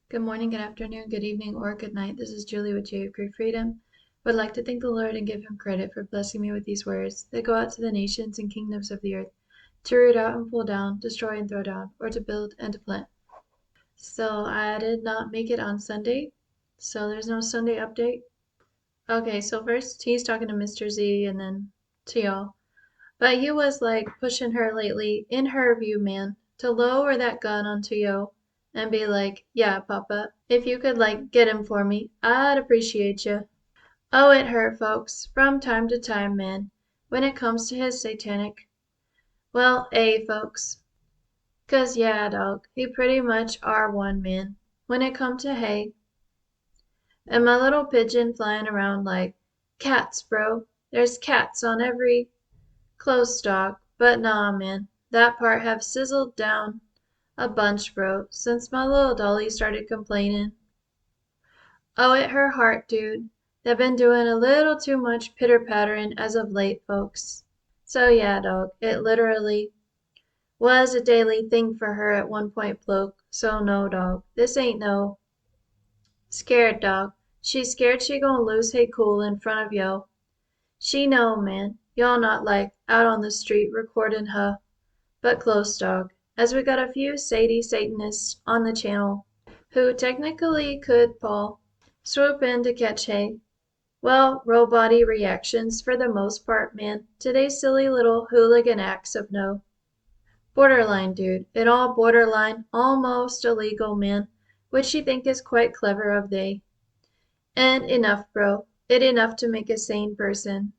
Good morning, good afternoon, good evening, or good night. This is Julie with J of Great Freedom. Would like to thank the Lord and give him credit for blessing me with these words that go out to the nations and kingdoms of the earth, to root out and pull down, destroy and throw down, or to build and to plant. So I did not make it on Sunday, so there's no Sunday update. Okay, so first he's talking to Mr. Z and then to y'all. But he was like pushing her lately, in her view, man, to lower that gun onto yo and be like, yeah, Papa, if you could like get him for me, I'd appreciate you. Oh, it hurt folks, from time to time, man, when it comes to his satanic. Well, folks, 'cause yeah, dog, he pretty much are one man, when it come to hay. And my little pigeon flying around like, cats, bro, there's cats on every close dog, but nah, man, that part have sizzled down a bunch, bro, since my little dolly started complaining. Oh, it her heart, dude. They've been doing a little too much pitter-pattering as of late, folks. So yeah, dog, it literally was a daily thing for her at one point, bloke. So no, dog, this ain't no scared dog. She's scared she gonna lose hey cool in front of yo. She know, man, y'all not like out on the street recording her. But close, dog, as we got a few Sadie Satanists on the channel who technically could, Paul, swoop in to catch hay. Well, robot-y reactions for the most part, man. Today's silly little hooligan acts of no. Borderline, dude. It all borderline, almost illegal, man, which she think is quite clever of they. And enough, bro. It enough to make a sane person.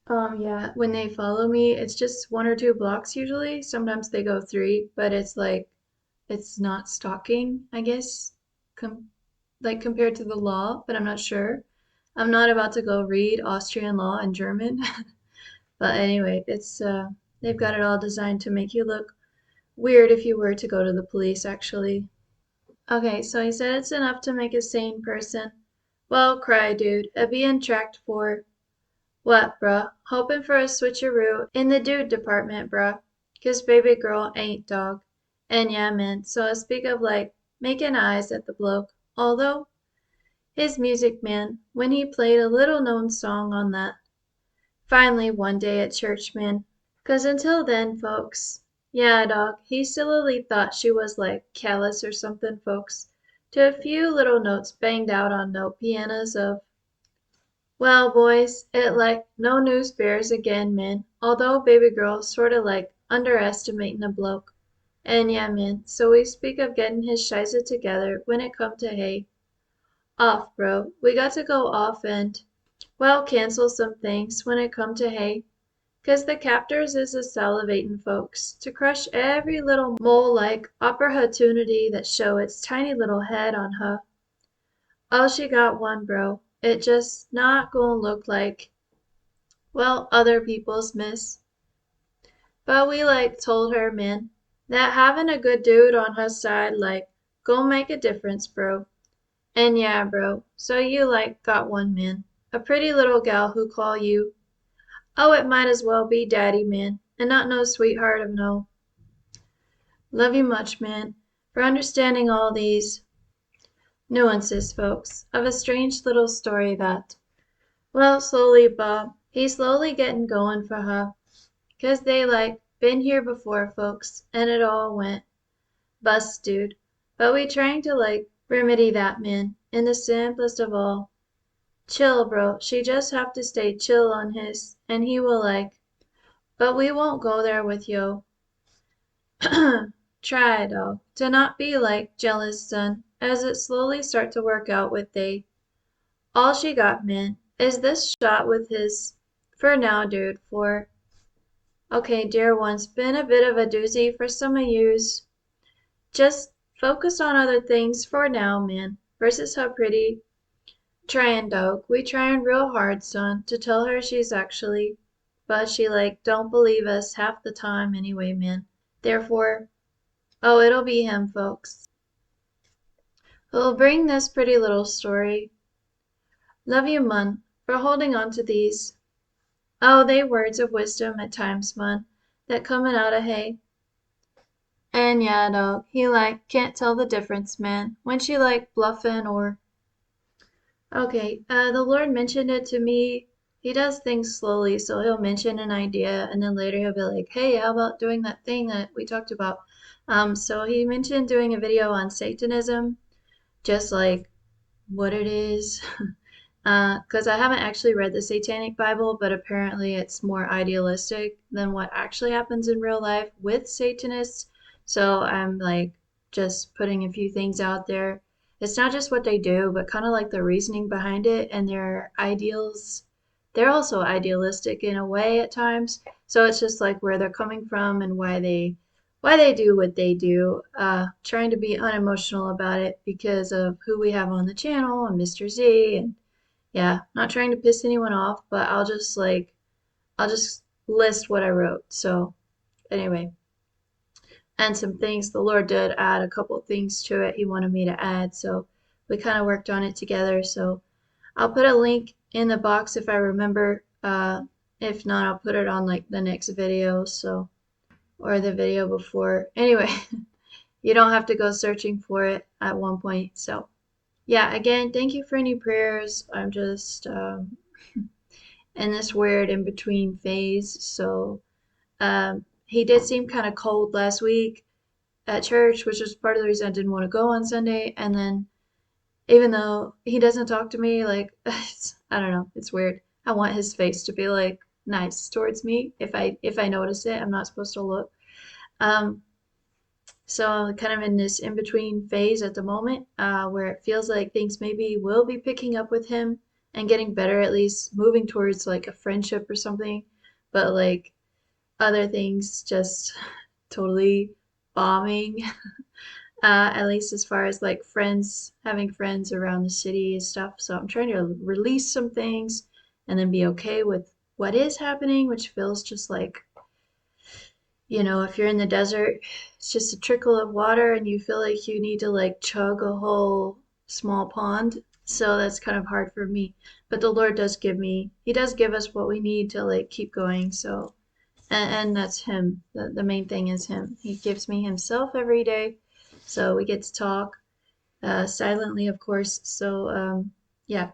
Yeah, when they follow me, it's just 1 or 2 blocks usually. Sometimes they go 3, but it's like, it's not stalking, I guess, like compared to the law, but I'm not sure. I'm not about to go read Austrian law and German. But anyway, they've got it all designed to make you look weird if you were to go to the police, actually. Okay, so he said it's enough to make a sane person. Well, cry, dude. A being tracked for. What, bruh? Hoping for a switcheroo in the dude department, bruh. 'Cause baby girl ain't dog. And yeah, man, so I speak of like making eyes at the bloke. Although, his music, man, when he played a little known song on that. Finally, one day at church, man. 'Cause until then, folks. Yeah, dog, he sillily thought she was like callous or something, folks. To a few little notes banged out on note pianos of well, boys, it like no news bears again, man. Although baby girl sorta like underestimating a bloke. And yeah, man, so we speak of getting his shiza together when it come to hay. Off, bro. We got to go off and, well, cancel some things when it come to hay. 'Cause the captors is a salivating folks to crush every little mole-like opportunity that show its tiny little head on her. Oh, she got one, bro. It just not gonna look like, well, other people's, miss. But we like told her, man, that having a good dude on her side like gon' make a difference, bro. And yeah, bro, so you like got one, man. A pretty little gal who call you. Oh, it might as well be daddy, man, and not no sweetheart of no. Love you much, man, for understanding all these nuances, folks, of a strange little story that, well, slowly, Bob, he's slowly getting going for her. 'Cause they like been here before, folks, and it all went bust, dude. But we trying to like remedy that, man, in the simplest of all. Chill, bro. She just have to stay chill on his, and he will like. But we won't go there with yo. Try, dog, to not be like jealous, son, as it slowly start to work out with they. All she got, man, is this shot with his, for now, dude, for. Okay, dear one's been a bit of a doozy for some of yous. Just focus on other things for now, man, versus how pretty. Tryin', dog, we tryin' real hard, son, to tell her she's actually, but she like don't believe us half the time anyway, man. Therefore, oh, it'll be him, folks, who'll bring this pretty little story. Love you, mun, for holding on to these. Oh, they words of wisdom at times, mun, that comin' out of hay. And yeah, no, he like can't tell the difference, man. When she like bluffing or okay, the Lord mentioned it to me. He does things slowly, so he'll mention an idea and then later he'll be like, "Hey, how about doing that thing that we talked about?" So he mentioned doing a video on Satanism, just like what it is. Because I haven't actually read the Satanic Bible, but apparently it's more idealistic than what actually happens in real life with Satanists. So I'm like just putting a few things out there. It's not just what they do, but kind of like the reasoning behind it and their ideals. They're also idealistic in a way at times. So it's just like where they're coming from and why they do what they do. Trying to be unemotional about it because of who we have on the channel and Mr. Z and yeah, not trying to piss anyone off, but I'll just list what I wrote. So anyway, and some things the Lord did add a couple of things to it he wanted me to add. So we kind of worked on it together. So I'll put a link in the box if I remember. If not, I'll put it on like the next video. So or the video before. Anyway, you don't have to go searching for it at one point. So yeah, again, thank you for any prayers. I'm just in this weird in between phase. So he did seem kind of cold last week at church, which was part of the reason I didn't want to go on Sunday. And then even though he doesn't talk to me, like I don't know, it's weird. I want his face to be like nice towards me if I notice it. I'm not supposed to look. Um, so I'm kind of in this in between phase at the moment, where it feels like things maybe will be picking up with him and getting better, at least moving towards like a friendship or something. But like other things just totally bombing, at least as far as like friends, having friends around the city and stuff. So I'm trying to release some things and then be okay with what is happening, which feels just like, if you're in the desert, it's just a trickle of water and you feel like you need to like chug a whole small pond. So that's kind of hard for me. But the Lord He does give us what we need to like keep going. So and that's him. The main thing is him. He gives me himself every day, so we get to talk silently, of course. So yeah.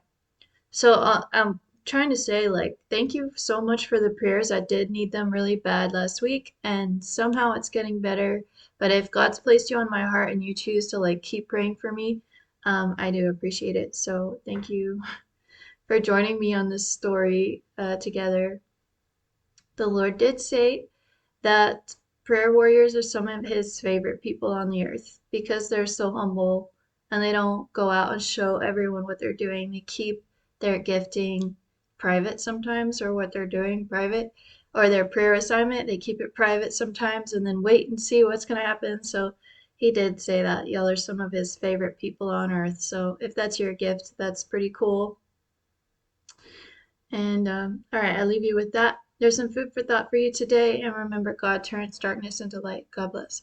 So I'm trying to say like thank you so much for the prayers. I did need them really bad last week, and somehow it's getting better. But if God's placed you on my heart and you choose to like keep praying for me, I do appreciate it. So thank you for joining me on this story together. The Lord did say that prayer warriors are some of his favorite people on the earth because they're so humble and they don't go out and show everyone what they're doing. They keep their gifting private sometimes, or what they're doing private, or their prayer assignment. They keep it private sometimes and then wait and see what's going to happen. So he did say that y'all are some of his favorite people on earth. So if that's your gift, that's pretty cool. And all right, I leave you with that. There's some food for thought for you today. And remember, God turns darkness into light. God bless.